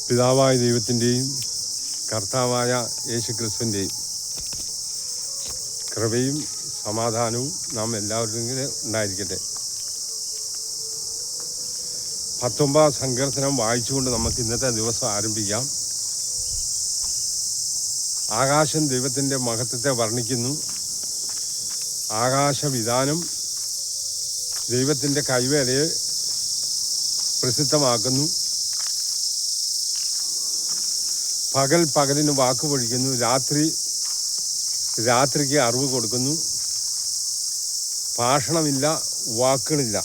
പിതാവായ ദൈവത്തിൻ്റെയും കർത്താവായ യേശുക്രിസ്തുവിൻ്റെയും കൃപയും സമാധാനവും നാം എല്ലാവരുടെയും ഉണ്ടായിരിക്കട്ടെ. 19 സങ്കീർത്തനം വായിച്ചുകൊണ്ട് നമുക്ക് ഇന്നത്തെ ദിവസം ആരംഭിക്കാം. ആകാശം ദൈവത്തിൻ്റെ മഹത്വത്തെ വർണ്ണിക്കുന്നു. ആകാശവിധാനം ദൈവത്തിൻ്റെ കൈവേലയെ പ്രസിദ്ധമാക്കുന്നു. പകൽ പകലിന് വാക്ക് പൊഴിക്കുന്നു, രാത്രിക്ക് അറിവ് കൊടുക്കുന്നു. ഭാഷണമില്ല, വാക്കുകളില്ല,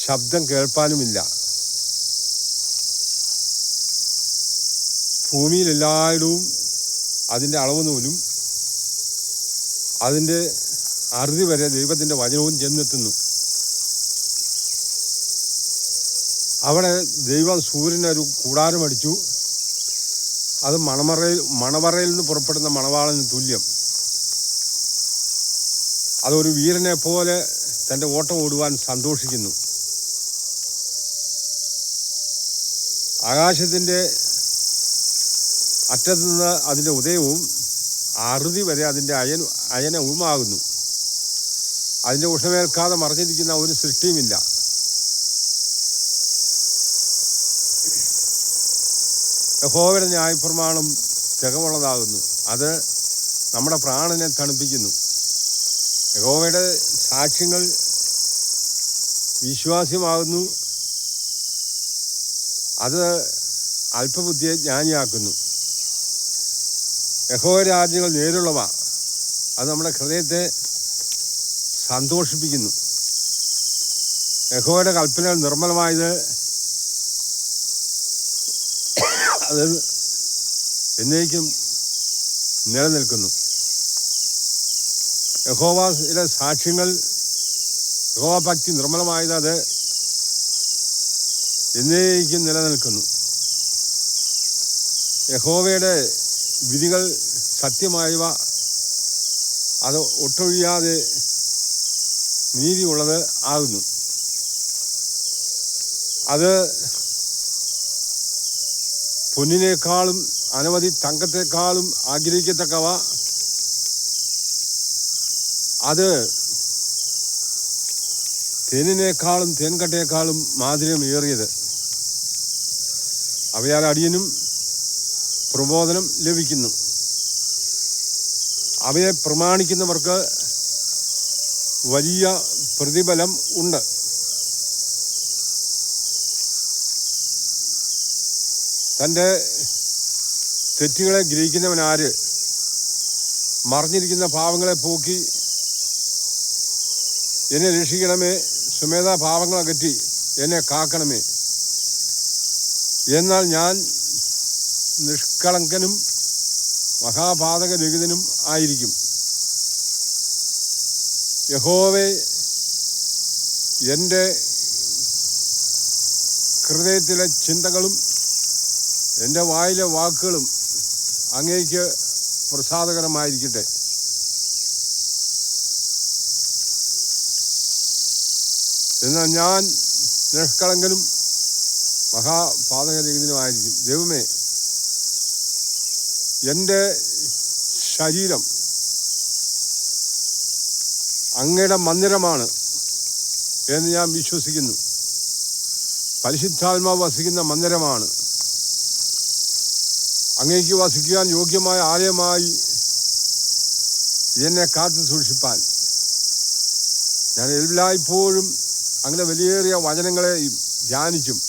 ശബ്ദം കേൾപ്പാനുമില്ല. ഭൂമിയിൽ എല്ലായിടവും അതിൻ്റെ അളവ് നൂലും അതിൻ്റെ അറുതി വരെ ദൈവത്തിൻ്റെ വചനവും ചെന്നെത്തുന്നു. അവിടെ ദൈവം സൂര്യനൊരു കൂടാരമടിച്ചു. അത് മണവറയിൽ നിന്ന് പുറപ്പെടുന്ന മണവാളന് തുല്യം. അതൊരു വീരനെ പോലെ തൻ്റെ ഓട്ടം ഓടുവാൻ സന്തോഷിക്കുന്നു. ആകാശത്തിൻ്റെ അറ്റത്തു നിന്ന് അതിൻ്റെ ഉദയവും അറുതി വരെ അതിൻ്റെ അയനവുമാകുന്നു. അതിൻ്റെ ഉഷ്ണമേൽക്കാതെ മറഞ്ഞിരിക്കുന്ന ഒരു സൃഷ്ടിയുമില്ല. യഹോവയുടെ ന്യായപ്രമാണം തികവുള്ളതാകുന്നു. അത് നമ്മുടെ പ്രാണനെ തണുപ്പിക്കുന്നു. യഹോവയുടെ സാക്ഷ്യങ്ങൾ വിശ്വാസ്യമാകുന്നു. അത് അല്പബുദ്ധിയെ ജ്ഞാനിയാക്കുന്നു. യഹോവയുടെ ആജ്ഞകൾ നേരുള്ളവ. അത് നമ്മുടെ ഹൃദയത്തെ സന്തോഷിപ്പിക്കുന്നു. യഹോവയുടെ കൽപ്പനകൾ നിർമ്മലമായത്. അത് എന്നേക്കും നിലനിൽക്കുന്നു. യഹോവയുടെ സാക്ഷ്യങ്ങൾ, യഹോവ ഭക്തി നിർമ്മലമായത്. അത് എന്നേക്കും നിലനിൽക്കുന്നു. യഹോവയുടെ വിധികൾ സത്യമായവ. അത് ഒട്ടൊഴിയാതെ നീതിയുള്ളത് ആകുന്നു. അത് പൊന്നിനേക്കാളും അനവധി തങ്കത്തെക്കാളും ആഗ്രഹിക്കത്തക്കവ. അത് തേനിനേക്കാളും തേൻകട്ടയേക്കാളും മാധുര്യമേറിയത്. അവയാൽ അടിയനും പ്രബോധനം ലഭിക്കുന്നു. അവയെ പ്രമാണിക്കുന്നവർക്ക് വലിയ പ്രതിഫലം ഉണ്ട്. തൻ്റെ തെറ്റുകളെ ഗ്രഹിക്കുന്നവനാര്? മറിഞ്ഞിരിക്കുന്ന പാവങ്ങളെ പോക്കി എന്നെ രക്ഷിക്കണമേ. സുമേധ പാവങ്ങളകറ്റി എന്നെ കാക്കണമേ. എന്നാൽ ഞാൻ നിഷ്കളങ്കനും മഹാപാതകരഹിതനും ആയിരിക്കും. യഹോവേ, എൻ്റെ ഹൃദയത്തിലെ ചിന്തകളും എൻ്റെ വായിലെ വാക്കുകളും അങ്ങേക്ക് പ്രസാദകരമായിരിക്കട്ടെ. എന്നാൽ ഞാൻ നിഷ്കളങ്കനും മഹാപാതകരഹിതനുമായിരിക്കും. ദൈവമേ, എൻ്റെ ശരീരം അങ്ങയുടെ മന്ദിരമാണ് എന്ന് ഞാൻ വിശ്വസിക്കുന്നു. പരിശുദ്ധാത്മാവ് വസിക്കുന്ന മന്ദിരമാണ്. അങ്ങേക്ക് വസിക്കുവാൻ യോഗ്യമായ ആലയമായി എന്നെ കാത്തു സൂക്ഷിപ്പാൻ ഞാൻ എല്ലായ്പ്പോഴും അങ്ങനെ വലിയേറിയ വചനങ്ങളെയും ധ്യാനിച്ചും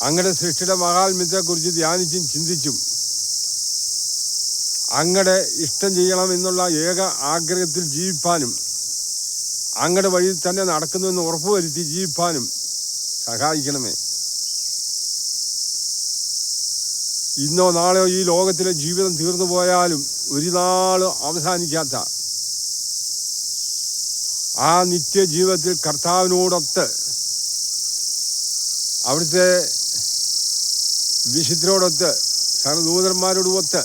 അങ്ങയുടെ സൃഷ്ടിയുടെ മഹാത്മ്യത്തെക്കുറിച്ച് ധ്യാനിച്ചും ചിന്തിച്ചും അങ്ങയുടെ ഇഷ്ടം ചെയ്യണമെന്നുള്ള ഏക ആഗ്രഹത്തിൽ ജീവിപ്പാനും അങ്ങയുടെ വഴിയിൽ തന്നെ നടക്കുന്നുവെന്ന് ഉറപ്പുവരുത്തി ജീവിപ്പാനും സഹായിക്കണമേ. ഇന്നോ നാളെയോ ഈ ലോകത്തിലെ ജീവിതം തീർന്നു പോയാലും ഒരു നാളും അവസാനിക്കാത്ത ആ നിത്യജീവിതത്തിൽ കർത്താവിനോടൊത്ത് അവിടുത്തെ വിശുദ്ധരോടൊത്ത് സർവദൂതന്മാരോടൊത്ത്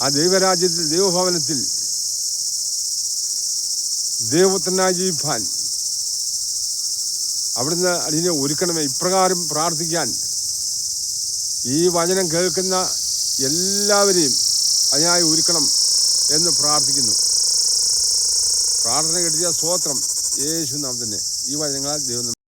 ആ ദൈവരാജ്യത്തിൽ ദൈവഭവനത്തിൽ ദൈവപുത്രനായി ജീവിപ്പാൻ അവിടുന്ന് അതിനെ ഒരുക്കണമേ. ഇപ്രകാരം പ്രാർത്ഥിക്കാൻ ഈ വചനം കേൾക്കുന്ന എല്ലാവരെയും അതിനായി ഒരുക്കണം എന്ന് പ്രാർത്ഥിക്കുന്നു. പ്രാർത്ഥന കേട്ടിയ സ്തോത്രം. യേശു നാമത്തിൽ തന്നെ ഈ വചനങ്ങളാൽ ദൈവം